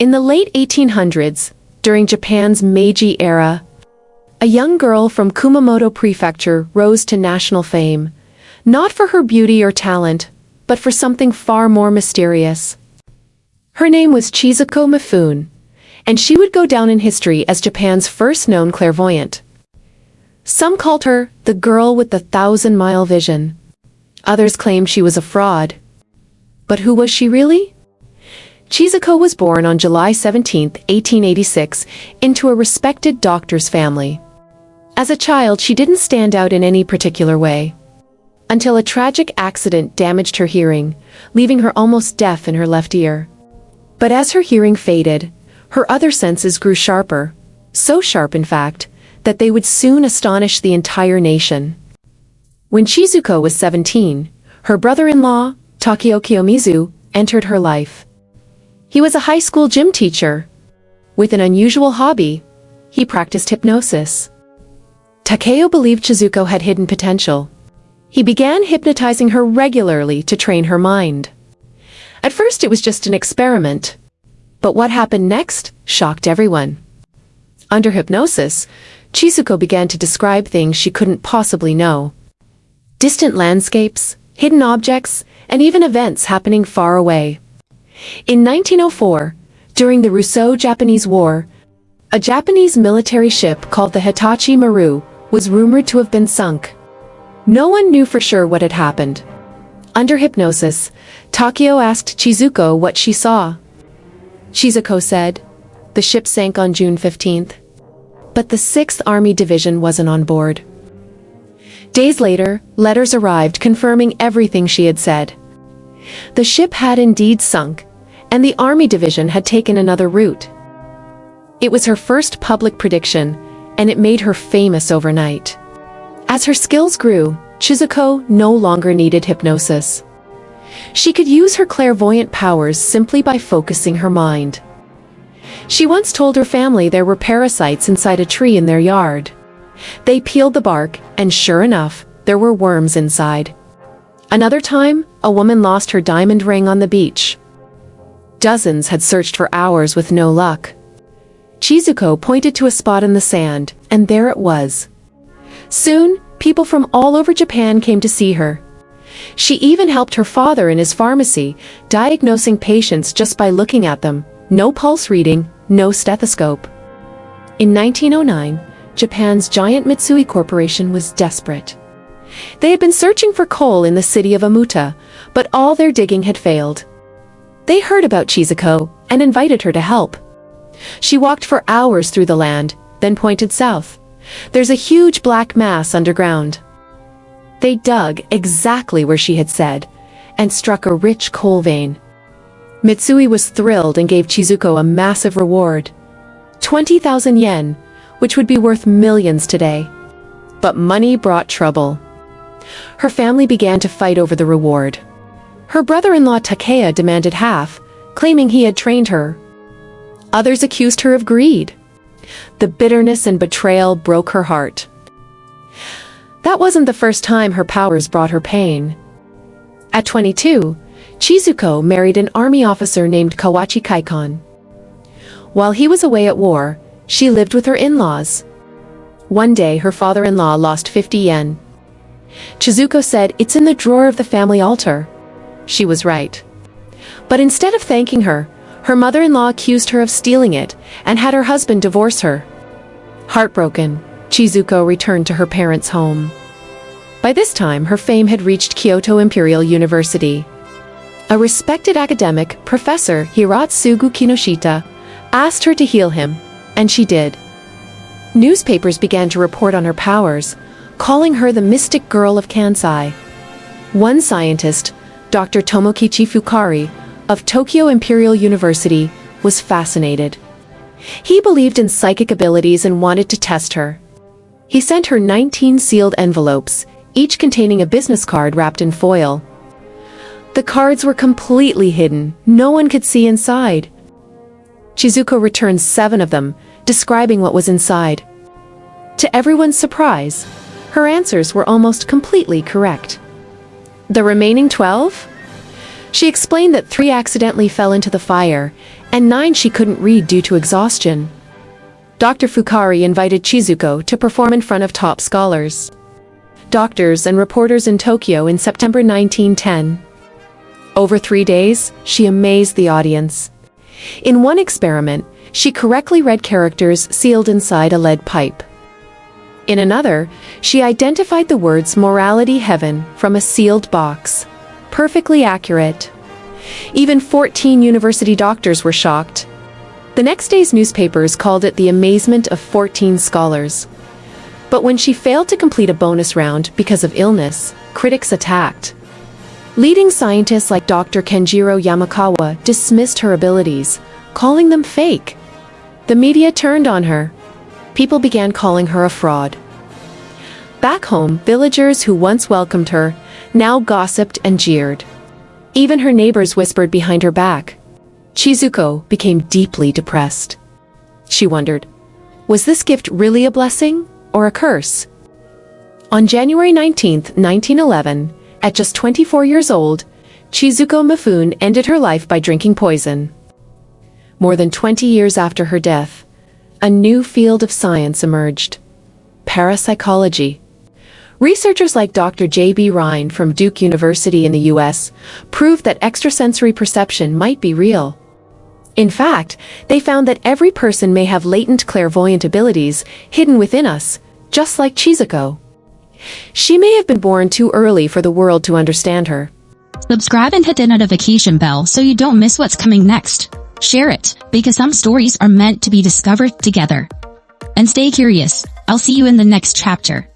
In the late 1800s, during Japan's Meiji era, a young girl from Kumamoto Prefecture rose to national fame, not for her beauty or talent, but for something far more mysterious. Her name was Chizuko Mifune, and she would go down in history as Japan's first known clairvoyant. Some called her the girl with the 1,000-mile vision. Others claimed she was a fraud. But who was she really? Chizuko was born on July 17, 1886, into a respected doctor's family. As a child, she didn't stand out in any particular way, until a tragic accident damaged her hearing, leaving her almost deaf in her left ear. But as her hearing faded, her other senses grew sharper, so sharp in fact, that they would soon astonish the entire nation. When Chizuko was 17, her brother-in-law, Takeo Kiyomizu, entered her life. He was a high school gym teacher. With an unusual hobby, he practiced hypnosis. Takeo believed Chizuko had hidden potential. He began hypnotizing her regularly to train her mind. At first it was just an experiment. But what happened next shocked everyone. Under hypnosis, Chizuko began to describe things she couldn't possibly know. Distant landscapes, hidden objects, and even events happening far away. In 1904, during the Russo-Japanese War, a Japanese military ship called the Hitachi Maru was rumored to have been sunk. No one knew for sure what had happened. Under hypnosis, Takeo asked Chizuko what she saw. Chizuko said, "The ship sank on June 15th. But the 6th Army Division wasn't on board." Days later, letters arrived confirming everything she had said. The ship had indeed sunk, and the Army Division had taken another route. It was her first public prediction, and it made her famous overnight. As her skills grew, Chizuko no longer needed hypnosis. She could use her clairvoyant powers simply by focusing her mind. She once told her family there were parasites inside a tree in their yard. They peeled the bark, and sure enough, there were worms inside. Another time, a woman lost her diamond ring on the beach. Dozens had searched for hours with no luck. Chizuko pointed to a spot in the sand, and there it was. Soon, people from all over Japan came to see her. She even helped her father in his pharmacy, diagnosing patients just by looking at them. No pulse reading, no stethoscope. In 1909, Japan's giant Mitsui Corporation was desperate. They had been searching for coal in the city of Amuta, but all their digging had failed. They heard about Chizuko and invited her to help. She walked for hours through the land, then pointed south. "There's a huge black mass underground." They dug exactly where she had said, and struck a rich coal vein. Mitsui was thrilled and gave Chizuko a massive reward. 20,000 yen, which would be worth millions today. But money brought trouble. Her family began to fight over the reward. Her brother-in-law Takeo demanded half, claiming he had trained her. Others accused her of greed. The bitterness and betrayal broke her heart. That wasn't the first time her powers brought her pain. At 22, Chizuko married an army officer named Kawachi Kaikon. While he was away at war, she lived with her in-laws. One day, her father-in-law lost 50 yen. Chizuko said, "It's in the drawer of the family altar." She was right. But instead of thanking her, her mother-in-law accused her of stealing it and had her husband divorce her. Heartbroken, Chizuko returned to her parents' home. By this time, her fame had reached Kyoto Imperial University. A respected academic, Professor Hiratsugu Kinoshita, asked her to heal him, and she did. Newspapers began to report on her powers, calling her the mystic girl of Kansai. One scientist, Dr. Tomokichi Fukari, of Tokyo Imperial University, was fascinated. He believed in psychic abilities and wanted to test her. He sent her 19 sealed envelopes, each containing a business card wrapped in foil. The cards were completely hidden, no one could see inside. Chizuko returned 7 of them, describing what was inside. To everyone's surprise, her answers were almost completely correct. The remaining 12? She explained that 3 accidentally fell into the fire, and 9 she couldn't read due to exhaustion. Dr. Fukari invited Chizuko to perform in front of top scholars, doctors and reporters in Tokyo in September 1910. Over 3 days, she amazed the audience. In one experiment, she correctly read characters sealed inside a lead pipe. In another, she identified the words morality heaven from a sealed box. Perfectly accurate. Even 14 university doctors were shocked. The next day's newspapers called it the amazement of 14 scholars. But when she failed to complete a bonus round because of illness, critics attacked. Leading scientists like Dr. Kenjiro Yamakawa dismissed her abilities, calling them fake. The media turned on her. People began calling her a fraud. Back home, villagers who once welcomed her now gossiped and jeered. Even her neighbors whispered behind her back. Chizuko became deeply depressed. She wondered, was this gift really a blessing or a curse? On January 19, 1911, at just 24 years old, Chizuko Mifune ended her life by drinking poison. More than 20 years after her death, a new field of science emerged: parapsychology. Researchers like Dr. J.B. Rhine from Duke University in the U.S. proved that extrasensory perception might be real. In fact, they found that every person may have latent clairvoyant abilities hidden within us, just like Chizuko. She may have been born too early for the world to understand her. Subscribe and hit the notification bell so you don't miss what's coming next. Share it, because some stories are meant to be discovered together. And stay curious. I'll see you in the next chapter.